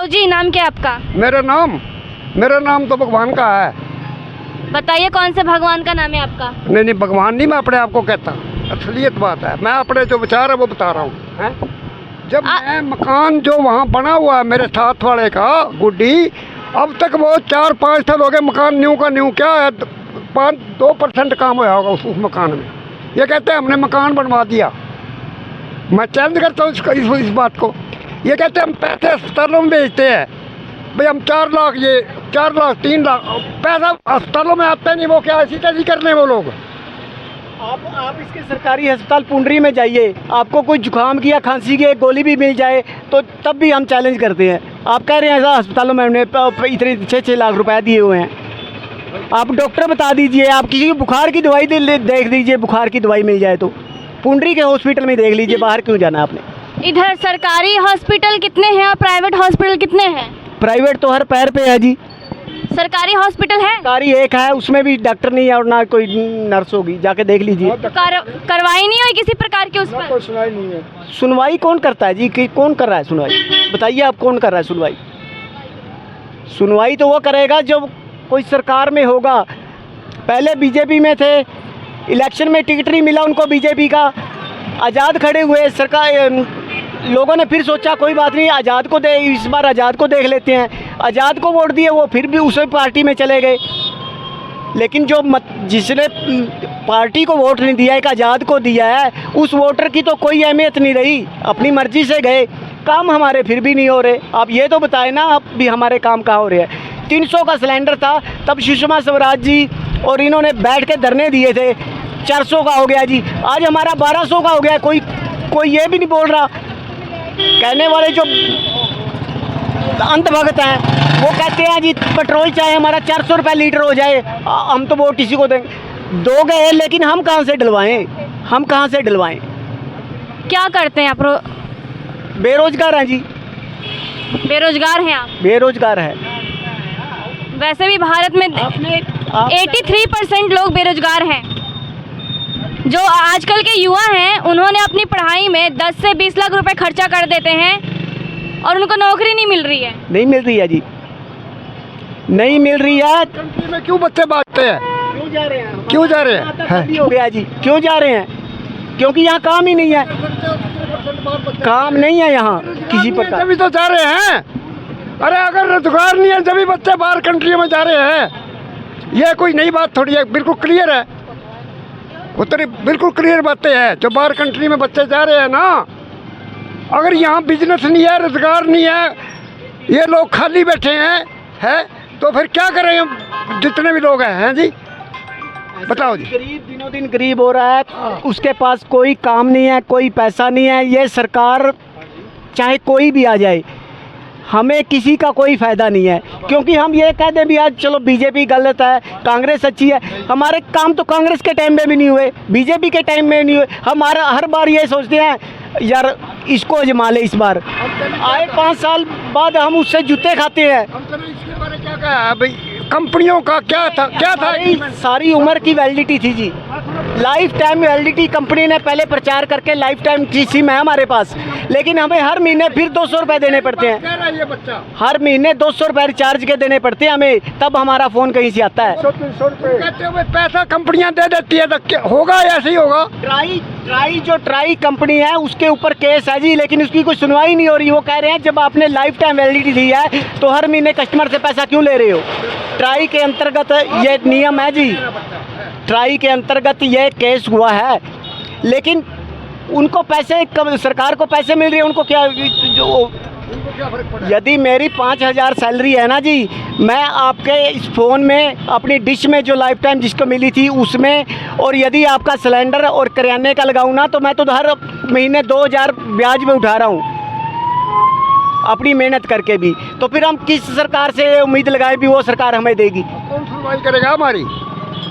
जी, नाम क्या है आपका? मेरा नाम तो भगवान का है। बताइए कौन से भगवान का नाम है आपका? नहीं, भगवान नहीं, मैं अपने आप को कहता, असलियत बात है। मैं अपने जो विचार है वो बता रहा हूँ। जब मैं मकान जो वहाँ बना हुआ है मेरे साथ वाले का गुड्डी, अब तक वो 4-5 साल हो गए, मकान न्यू का न्यू क्या है, 2% काम होया होगा उस मकान में। ये कहते हैं हमने मकान बनवा दिया। मैं चैलेंज करता हूँ इस बात को। ये कहते हैं हम पैसे अस्पतालों में भेजते हैं, भाई हम 4 लाख, ये 4 लाख 3 लाख पैसा अस्पतालों में आता नहीं। वो क्या ऐसी तैसी करने वो लोग। आप इसके सरकारी अस्पताल पुंडरी में जाइए, आपको कोई जुकाम की या खांसी की एक गोली भी मिल जाए तो तब भी हम चैलेंज करते हैं। आप कह रहे हैं ऐसा अस्पतालों में हमने इतने 6-6 लाख रुपए दिए हुए हैं। आप डॉक्टर बता दीजिए, आप किसी को बुखार की दवाई देख दीजिए, बुखार की दवाई मिल जाए तो पुंडरी के हॉस्पिटल में देख लीजिए, बाहर क्यों जाना आपने। इधर सरकारी हॉस्पिटल कितने हैं और प्राइवेट हॉस्पिटल कितने हैं? प्राइवेट तो हर पैर पे है जी। सरकारी हॉस्पिटल है? सरकारी एक है, उसमें भी डॉक्टर नहीं है और ना कोई नर्स होगी, जाके देख लीजिए। कार्रवाई नहीं हुई किसी प्रकार की उस पर? सुनाई नहीं है। सुनवाई कौन करता है जी? कि कौन कर रहा है सुनवाई? बताइए आप, कौन कर रहा है सुनवाई? सुनवाई तो वो करेगा जो कोई सरकार में होगा। पहले बीजेपी में थे, इलेक्शन में टिकट नहीं मिला उनको बीजेपी का, आज़ाद खड़े हुए, सरकार लोगों ने फिर सोचा कोई बात नहीं, आज़ाद को इस बार आज़ाद को देख लेते हैं। आज़ाद को वोट दिए, वो फिर भी उसी पार्टी में चले गए। लेकिन जो जिसने पार्टी को वोट नहीं दिया, एक आज़ाद को दिया है, उस वोटर की तो कोई अहमियत नहीं रही, अपनी मर्जी से गए। काम हमारे फिर भी नहीं हो रहे। आप ये तो बताएं ना, अब भी हमारे काम कहाँ हो रहे हैं। 300 का सिलेंडर था तब सुषमा स्वराज जी और इन्होंने बैठ के धरने दिए थे, 400 का हो गया जी, आज हमारा 1200 का हो गया। कोई ये भी नहीं बोल रहा। कहने वाले जो अंधभक्त हैं वो कहते हैं जी पेट्रोल चाहे हमारा 400 रुपये लीटर हो जाए, हम तो वोट इसी को देंगे। दो गए, लेकिन हम कहाँ से डलवाएं? क्या करते हैं आप? बेरोजगार हैं जी। बेरोजगार हैं आप? बेरोजगार है। वैसे भी भारत में 83% लोग बेरोजगार हैं। जो आजकल के युवा हैं उन्होंने अपनी पढ़ाई में 10 से 20 लाख रुपए खर्चा कर देते हैं और उनको नौकरी नहीं मिल रही है। नहीं मिल रही है जी, नहीं मिल रही है। कंट्री में क्यों बच्चे बांटते हैं? क्यों जा रहे हैं? हो गया जी, क्यों जा रहे हैं? क्योंकि यहाँ काम ही नहीं है, काम नहीं है यहाँ किसी प्रकार। तभी तो जा रहे हैं। अरे अगर रोजगार नहीं है तभी बच्चे बाहर कंट्री में जा रहे हैं। ये कोई नई बात थोड़ी है, बिल्कुल क्लियर है। उत्तरी बिल्कुल क्लियर बातें हैं। जो बाहर कंट्री में बच्चे जा रहे हैं ना, अगर यहाँ बिजनेस नहीं है, रोजगार नहीं है, ये लोग खाली बैठे हैं तो फिर क्या करें हम जितने भी लोग हैं जी? बताओ जी। गरीब दिनों दिन गरीब हो रहा है, उसके पास कोई काम नहीं है, कोई पैसा नहीं है। ये सरकार चाहे कोई भी आ जाए, हमें किसी का कोई फ़ायदा नहीं है। क्योंकि हम ये कह दें भी आज चलो बीजेपी गलत है, कांग्रेस अच्छी है, हमारे काम तो कांग्रेस के टाइम में भी नहीं हुए, बीजेपी के टाइम में नहीं हुए। हम हर बार ये सोचते हैं यार इसको आजमा ले, इस बार आए 5 साल बाद हम उससे जूते खाते हैं। इसके बारे में क्या कहा भाई? कंपनियों का क्या था? सारी उम्र की वैलिडिटी थी जी, लाइफ टाइम वैलिडिटी कंपनी ने पहले प्रचार करके लाइफ टाइम की सिम है हमारे पास, लेकिन हमें हर महीने फिर 200 रुपये देने पड़ते हैं। हर महीने 200 रुपये रिचार्ज के देने पड़ते हैं हमें, तब हमारा फ़ोन कहीं से आता है। कहते हुए पैसा कंपनियां दे देती है, तो होगा ऐसे ही होगा। ट्राई कंपनी है उसके ऊपर केस है जी, लेकिन उसकी कोई सुनवाई नहीं हो रही। वो कह रहे हैं जब आपने लाइफ टाइम वैलिडिटी दी है तो हर महीने कस्टमर से पैसा क्यों ले रहे हो? ट्राई के अंतर्गत ये नियम है जी, ट्राई के अंतर्गत ये केस हुआ है, लेकिन उनको पैसे सरकार को पैसे मिल रहे हैं, उनको क्या यदि मेरी 5000 सैलरी है ना जी, मैं आपके इस फ़ोन में अपनी डिश में जो लाइफ टाइम जिसको मिली थी उसमें, और यदि आपका सिलेंडर और करियाने का लगाऊँ ना, तो मैं तो हर महीने 2000 ब्याज में उठा रहा हूँ अपनी मेहनत करके भी। तो फिर हम किस सरकार से उम्मीद लगाए भी वो सरकार हमें देगी? कौन सुनवाई करेगा हमारी?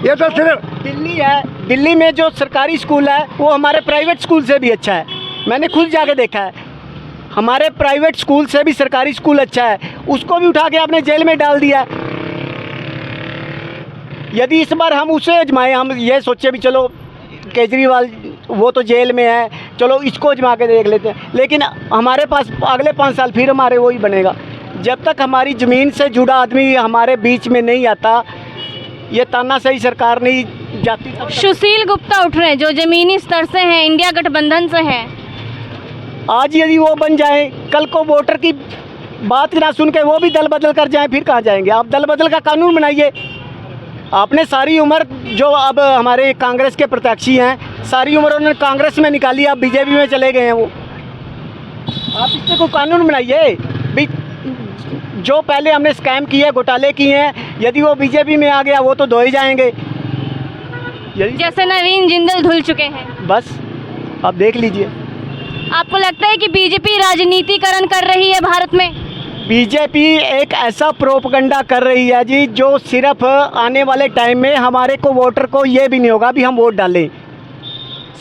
ये तो सिर्फ दिल्ली है, दिल्ली में जो सरकारी स्कूल है वो हमारे प्राइवेट स्कूल से भी अच्छा है। मैंने खुद जाके देखा है, हमारे प्राइवेट स्कूल से भी सरकारी स्कूल अच्छा है, उसको भी उठा के आपने जेल में डाल दिया। यदि इस बार हम उसे आजमाएं, हम ये सोचे भी चलो केजरीवाल वो तो जेल में है, चलो इसको आजमा के देख लेते हैं, लेकिन हमारे पास अगले 5 साल फिर हमारे वही बनेगा। जब तक हमारी ज़मीन से जुड़ा आदमी हमारे बीच में नहीं आता, ये तानाशाही सरकार नहीं जाती। सुशील गुप्ता उठ रहे हैं जो जमीनी स्तर से हैं, इंडिया गठबंधन से हैं। आज यदि वो बन जाए, कल को वोटर की बात ना सुन के वो भी दल बदल कर जाएं, फिर कहाँ जाएंगे? आप दल बदल का कानून बनाइए। आपने सारी उम्र, जो अब हमारे कांग्रेस के प्रत्याशी हैं, सारी उम्र उन्होंने कांग्रेस में निकाली, आप बीजेपी में चले गए हैं। वो आप इससे कोई कानून बनाइए भी। जो पहले हमने स्कैम किए, घोटाले किए हैं, यदि वो बीजेपी में आ गया, वो तो धोए जाएंगे। जैसे नवीन जिंदल धुल चुके हैं। बस आप देख लीजिए। आपको लगता है कि बीजेपी राजनीतिकरण कर रही है भारत में? बीजेपी एक ऐसा प्रोपगंडा कर रही है जी, जो सिर्फ आने वाले टाइम में हमारे को वोटर को ये भी नहीं होगा भी हम वोट डालें।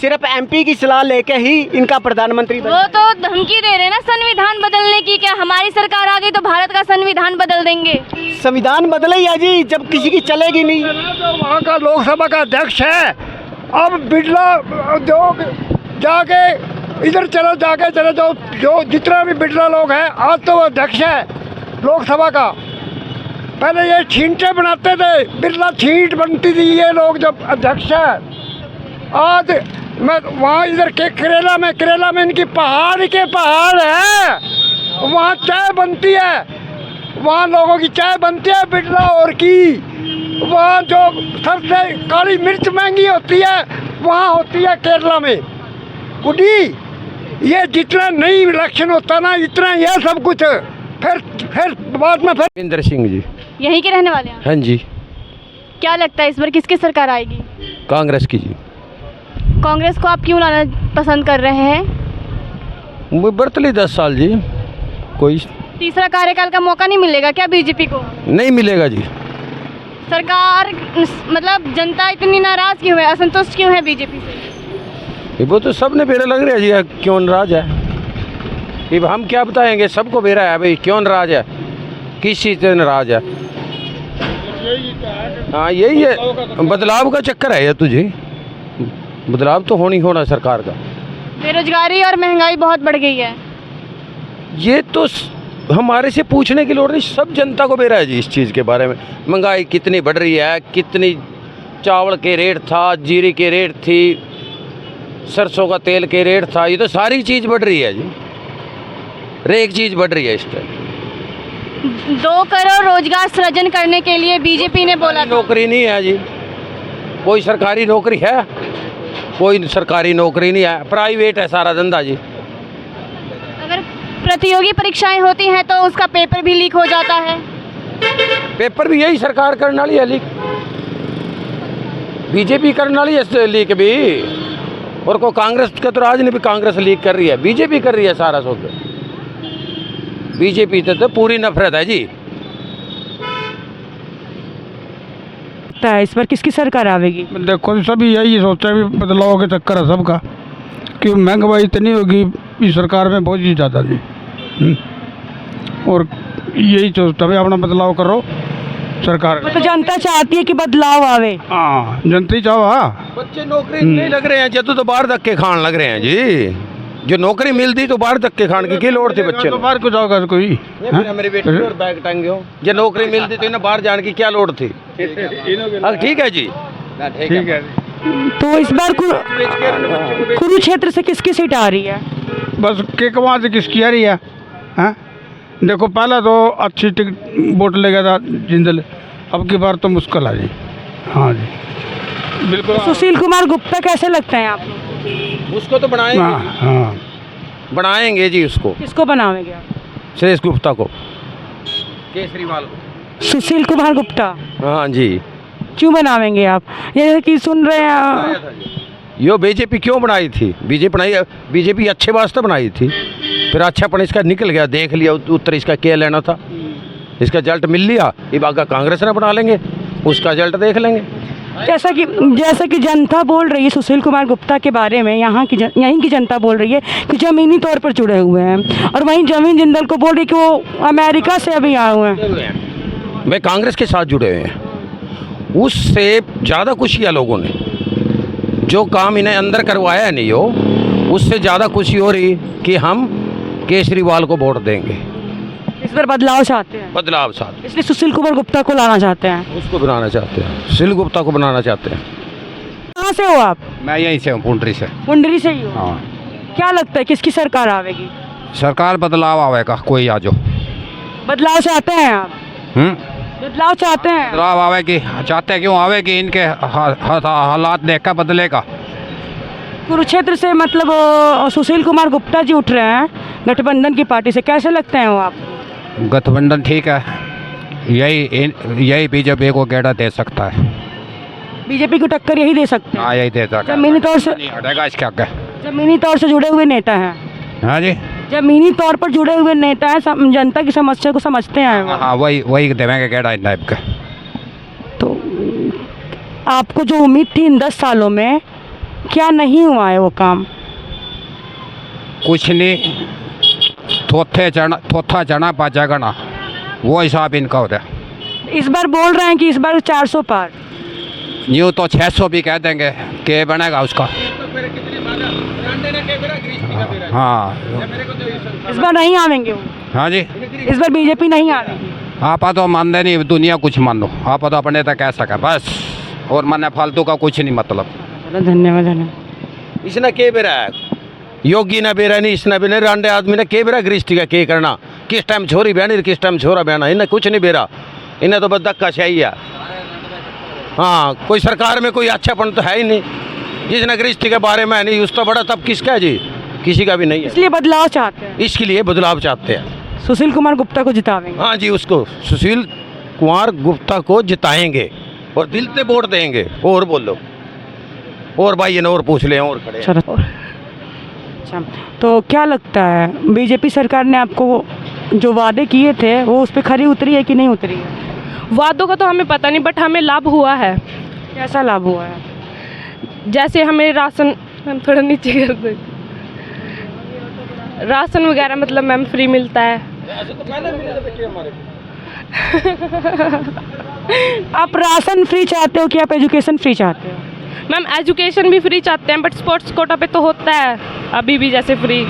सिर्फ एमपी की सलाह लेके ही इनका प्रधानमंत्री वो तो धमकी दे रहे हैं ना संविधान बदलने की। क्या हमारी सरकार आ गई तो भारत का संविधान बदल देंगे? संविधान बदले ही है जी, जब किसी की चलेगी नहीं। जो वहाँ का लोकसभा का अध्यक्ष है, अब बिरला जो जाके इधर चलो, जाके चले जाओ, जो जितना भी बिरला लोग हैं, आज तो वो अध्यक्ष है लोकसभा का। पहले ये छींटे बनाते थे, बिरला छींट बनती थी, ये लोग जब अध्यक्ष है। आज मैं वहाँ इधर के करेला में इनकी पहाड़ के पहाड़ है, वहाँ चाय बनती है, वहाँ लोगों की चाय बनती है बिरला और की। वहाँ जो सबसे काली मिर्च महंगी होती है, वहाँ होती है केरला में। गुडी, ये जितना नहीं इलेक्शन होता ना, इतना यह सब कुछ फिर बाद में फिर। इंदर सिंह जी। यहीं के रहने वाले हैं? हाँ जी। क्या लगता है इस बार किसकी सरकार आएगी? कांग्रेस की जी। कांग्रेस को आप क्यों लाना पसंद कर रहे हैं? वो बरतली 10 साल जी, कोई तीसरा कार्यकाल का मौका नहीं मिलेगा क्या बीजेपी को? नहीं मिलेगा जी। सरकार मतलब जनता इतनी नाराज क्यों है, असंतुष्ट क्यों है बीजेपी से? वो तो सबने बेरा लग रहा है जी, क्यों नाराज है? अब हम क्या बताएंगे, सबको बेरा है भाई, क्यों नाराज है, किस चीज़ से नाराज है। हाँ यही है, बदलाव का चक्कर है ये तुझे, बदलाव तो होना सरकार का। बेरोजगारी और महंगाई बहुत बढ़ गई है। ये तो हमारे से पूछने की लोड़ नहीं, सब जनता को बेरा है जी इस चीज़ के बारे में। महंगाई कितनी बढ़ रही है, कितनी चावल के रेट था, जीरे के रेट थी, सरसों का तेल के रेट था, ये तो सारी चीज़ बढ़ रही है जी, हर एक चीज़ बढ़ रही है इस टाइम। 2 करोड़ रोजगार सृजन करने के लिए बीजेपी ने बोला था। नौकरी नहीं है जी, कोई सरकारी नौकरी है? कोई सरकारी नौकरी नहीं है, प्राइवेट है सारा धंधा जी। अगर प्रतियोगी परीक्षाएं होती हैं तो उसका पेपर भी लीक हो जाता है। पेपर भी यही सरकार करने वाली है लीक, बीजेपी करने वाली है लीक भी, और को कांग्रेस का तो राज नहीं भी कांग्रेस लीक कर रही है, बीजेपी कर रही है सारा सोच। बीजेपी तो पूरी नफरत है जी। इस बार किसकी सरकार आवेगी? देखो सभी यही सोचते हैं भी बदलाव के चक्कर है सबका, कि महंगाई इतनी होगी इस सरकार में बहुत ही ज़्यादा जी। और यही सोचता है अपना बदलाव करो सरकार। तो जनता चाहती है कि बदलाव आवे। हाँ जनता ही चाहो। हाँ बच्चे नौकरी नहीं लग रहे हैं जब तो बाहर धक्के खान लग रहे हैं जी, जो नौकरी मिलती तो बाहर धक्के खान की लोड़ थी बच्चे तो बाहर को जाओगा कोई। मेरे बेटे और बैग टांगे हो, जो नौकरी मिलती तो इन्हें बाहर जाने की क्या लोड़ थी? ठीक है जी, ठीक है। तो इस बार कुरुक्षेत्र से किसकी सीट आ रही है? बस के कमाल से किसकी आ रही है? हाँ देखो पहला तो अच्छी टिकट वोट ले गया था जिंदल, अब की बार तो मुश्किल है जी। हाँ जी बिल्कुल। सुशील कुमार गुप्ता कैसे लगते हैं आपको? उसको तो बनाएंगे। हाँ बनाएंगे जी उसको। किसको बनावेंगे आप? सुरेश गुप्ता को, केजरीवाल को। सुशील कुमार गुप्ता? हाँ जी। क्यों बनावेंगे आप? ये कि सुन रहे हैं यो बीजेपी क्यों बनाई थी? बीजेपी अच्छे वास्ते बनाई थी, फिर अच्छापन इसका निकल गया, देख लिया उत्तर इसका क्या लेना था, इसका रिजल्ट मिल लिया, ये आगे कांग्रेस ने बना लेंगे, उसका रिजल्ट देख लेंगे। जैसा कि जनता बोल रही है सुशील कुमार गुप्ता के बारे में, यहीं की जनता बोल रही है कि ज़मीनी तौर पर जुड़े हुए हैं, और वहीं जमीन जिंदल को बोल रही कि वो अमेरिका से अभी आए हुए हैं। वे कांग्रेस के साथ जुड़े हुए हैं, उससे ज़्यादा खुशी है लोगों ने, जो काम इन्हें अंदर करवाया नहीं हो उससे ज़्यादा खुशी हो रही कि हम केजरीवाल को वोट देंगे। इस बार बदलाव चाहते हैं, बदलाव साथ इसलिए सुशील कुमार गुप्ता को लाना चाहते हैं। उसको बनाना चाहते हैं, सुशील गुप्ता को बनाना चाहते हैं। कहाँ से हो आप? मैं यहीं से हूँ, पुंडरी से। पुंडरी से ही हो? हाँ, क्या लगता है किसकी सरकार आवेगी? सरकार बदलाव आवेगा, कोई आ जाओ। बदलाव चाहते हैं आप? बदलाव चाहते हैं? बदलाव आवेगी, चाहते क्यों आवेगी, इनके हालात देखकर बदलेगा। कुरुक्षेत्र से मतलब सुशील कुमार गुप्ता जी उठ रहे हैं गठबंधन की पार्टी से, कैसे लगते हैं वो आप? गठबंधन ठीक है, यही बीजेपी को गेड़ा दे सकता है। बीजेपी को टक्कर यही दे सकते हैं? हाँ, यही दे सकता है। जमीनी तौर से, नहीं हटेगा इसके आगे। जमीनी तौर से जुड़े हुए नेता हैं। हाँ जी, जमीनी तौर पर जुड़े हुए नेता हैं, जनता की समस्या को समझते हैं वो। हाँ, वही देवेंगे गेड़ा इन टाइप का। तो आपको जो उम्मीद थी इन 10 सालों में, क्या नहीं हुआ है वो काम? कुछ नहीं, थोथा चना पाचा गना, वो हिसाब इनका होता है। इस बार बोल रहे हैं कि इस बार 400 पार। यूँ तो 600 भी कह देंगे, के बनेगा उसका। हाँ, इस बार नहीं आवेंगे वो? हाँ जी, इस बार बीजेपी नहीं आवेगी? आप तो मानते नहीं, दुनिया कुछ मान लो, आप तो अपने तक कह सके बस, और मन फालतू का कुछ नहीं मतलब। धन्यवाद धन्यवाद। इसने के बेरा है, योगी ने बेरा नहीं, इसने भी नहीं, रांडे आदमी ने के बेरा गृष्टि का के करना, किस टाइम छोरी बहनी किस टाइम छोरा बहना, इन्हें कुछ नहीं बेरा, इन्हें तो बस धक्का चाहिए। हाँ, कोई सरकार में कोई अच्छापन तो है ही नहीं, जिसने गृष्टि के बारे में नहीं, उस तो बड़ा तब किसका है जी, किसी का भी नहीं है। इसलिए बदलाव चाहते हैं? इसके लिए बदलाव चाहते हैं। सुशील कुमार गुप्ता को जितावेंगे? हाँ जी, उसको सुशील कुमार गुप्ता को जिताएंगे और दिल से वोट देंगे। और बोलो, और भाई ने और पूछ ले, और खड़े हैं। अच्छा, तो क्या लगता है बीजेपी सरकार ने आपको जो वादे किए थे वो उस पर खरी उतरी है कि नहीं उतरी है? वादों का तो हमें पता नहीं, बट हमें लाभ हुआ है। कैसा लाभ हुआ है? जैसे हमें राशन, मैम थोड़ा नीचे कर दो, राशन वगैरह मतलब मैम फ्री मिलता है। आप राशन फ्री चाहते हो कि आप एजुकेशन फ्री चाहते हो? मैम एजुकेशन भी फ्री चाहते हैं, बट स्पोर्ट्स कोटा पे तो होता है अभी भी जैसे फ्री।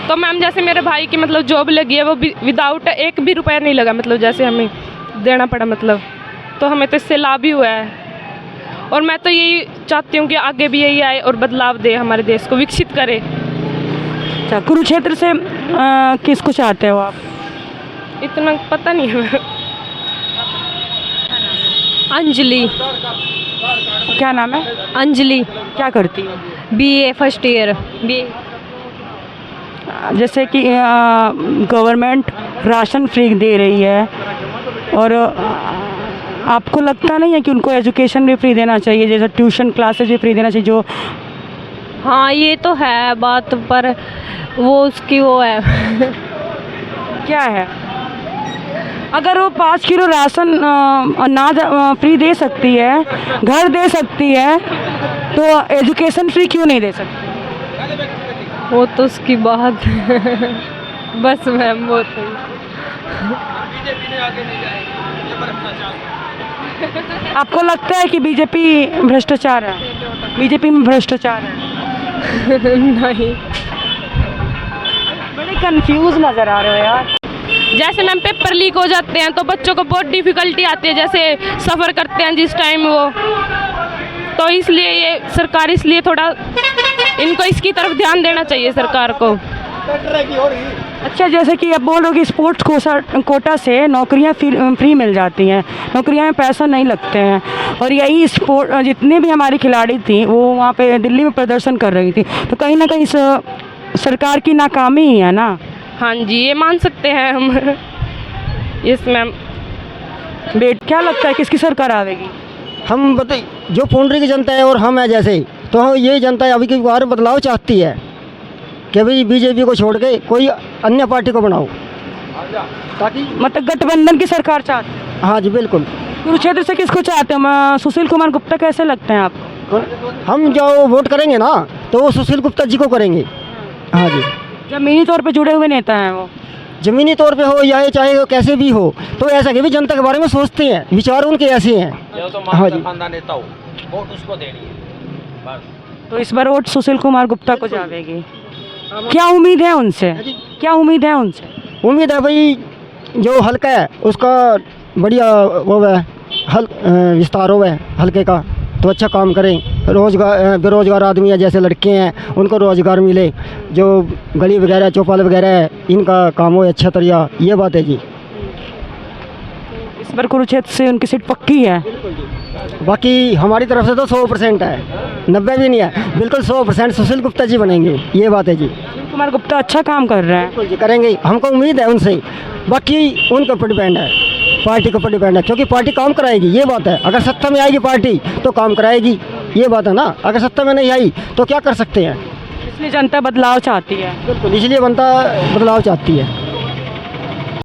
तो मैम जैसे मेरे भाई की मतलब जॉब लगी है, वो विदाउट 1 भी रुपया नहीं लगा, मतलब जैसे हमें देना पड़ा, मतलब तो हमें तो इससे लाभ ही हुआ है। और मैं तो यही चाहती हूँ कि आगे भी यही आए और बदलाव दे, हमारे देश को विकसित करे। अच्छा, कुरुक्षेत्र से किसको चाहते हो आप? इतना पता नहीं है। अंजलि। क्या नाम है? अंजलि, क्या करती हो? BA first year BA। जैसे कि गवर्नमेंट राशन फ्री दे रही है, और आपको लगता नहीं है कि उनको एजुकेशन भी फ्री देना चाहिए, जैसे ट्यूशन क्लासेस भी फ्री देना चाहिए जो? हाँ, ये तो है बात, पर वो उसकी वो है। क्या है? अगर वो 5 किलो राशन अनाज फ्री दे सकती है, घर दे सकती है, तो एजुकेशन फ्री क्यों नहीं दे सकती? वो तो उसकी बात है। बस मैम वो तो आपको लगता है कि बीजेपी भ्रष्टाचार है? बीजेपी में भ्रष्टाचार है? नहीं। बड़े कंफ्यूज नज़र आ रहे हो यार। जैसे मैम पेपर लीक हो जाते हैं तो बच्चों को बहुत डिफ़िकल्टी आती है, जैसे सफ़र करते हैं जिस टाइम वो, तो इसलिए ये सरकार इसलिए थोड़ा इनको इसकी तरफ ध्यान देना चाहिए सरकार को। अच्छा, जैसे कि आप बोल रहे हो कि स्पोर्ट्स कोटा से नौकरियां फ्री मिल जाती हैं, नौकरियां में पैसा नहीं लगते हैं, और यही स्पोर्ट जितने भी हमारी खिलाड़ी थी वो वहाँ पे दिल्ली में प्रदर्शन कर रही थी, तो कहीं ना कहीं सरकार की नाकामी ही है ना? हाँ जी, ये मान सकते हैं हम। Yes ma'am. क्या लगता है किसकी सरकार आवेगी? हम बताइए, जो पुंडरी की जनता है और हम है जैसे, तो हम ये जनता अभी की बार बदलाव चाहती है कि भाई बीजेपी को छोड़ के कोई अन्य पार्टी को बनाओ, ताकि मतलब गठबंधन की सरकार चाहते हैं? हाँ जी बिल्कुल। कुरुक्षेत्र से किसको चाहते हैं? सुशील कुमार गुप्ता कैसे लगते हैं आपको? हम जो वोट करेंगे ना तो वो सुशील गुप्ता जी को करेंगे। हाँ जी। जमीनी तौर पे जुड़े हुए नेता हैं वो? जमीनी तौर पे हो या चाहे वो कैसे भी हो, तो ऐसा कि भी जनता के बारे में सोचते हैं, विचार उनके ऐसे हैं। हाँ जी, नेता हो, वोट उसको देनी है बस। तो इस बार वोट सुशील कुमार गुप्ता को जाएगी। क्या उम्मीद है उनसे? क्या उम्मीद है उनसे? उम्मीद है भाई जो हल्का है उसका बढ़िया वो है विस्तार हो है हल्के का, तो अच्छा काम करें। रोज़गार बेरोज़गार आदमी है जैसे लड़के हैं उनको रोज़गार मिले, जो गली वगैरह चौपाल वगैरह है इनका काम हो अच्छा तरीका, ये बात है जी। इस बार कुरुक्षेत्र से उनकी सीट पक्की है। बाकी हमारी तरफ से तो 100% है, 90 भी नहीं है, बिल्कुल 100% सुशील गुप्ता जी बनेंगे, ये बात है जी। सुशील कुमार गुप्ता अच्छा काम कर रहे हैं। बिल्कुल जी करेंगे, हमको उम्मीद है उनसे। बाकी उनके ऊपर डिपेंड है, पार्टी के ऊपर डिपेंड है, क्योंकि पार्टी काम कराएगी, ये बात है। अगर सत्ता में आएगी पार्टी तो काम कराएगी, ये बात है ना। अगर सत्ता में नहीं आई तो क्या कर सकते हैं। इसलिए जनता बदलाव चाहती है। बिल्कुल, इसलिए जनता बदलाव चाहती है।